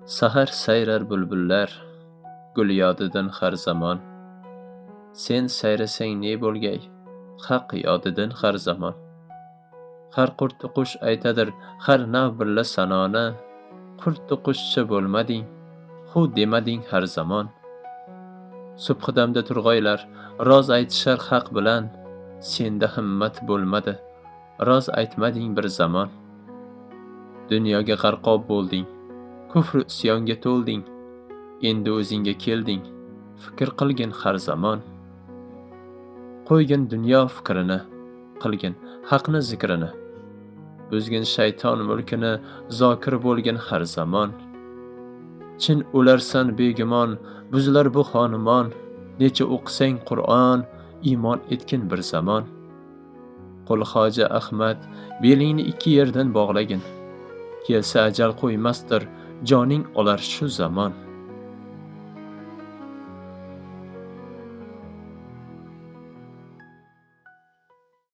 Sahar sayrar bulbullar, gul yodidan har zamon. Sen sayrasang ne bo'lgay, haq yodidan har zamon. Har qurti qush aytadir, har nav billa sanoni. Qurti qushcha bo'lmading, hu demading har zamon. Subhidamda turg'aylar, roz aytishar haq bilan. Senda himmat bo'lmadi, roz aytmading bir zamon. Dunyoga g'arqob bo'lding, kufr isyonga to'lding. Endi o'zingga kelding, fikr qilgin har zamon. Qo'ygin dunyo fikrini, qilgin haqni zikrini. Buzgin shayton mulkini, zokir bo'lgin har zamon. Chin o'larsan begumon, buzilar bu xonimon. Necha o'qisang Qur'on, iymon etgin bir zamon. Qul Hoja Ahmad, belingni ikki yerdan bog'lagin. Kelsa ajal qo'ymasdir, joning olar shu zamon.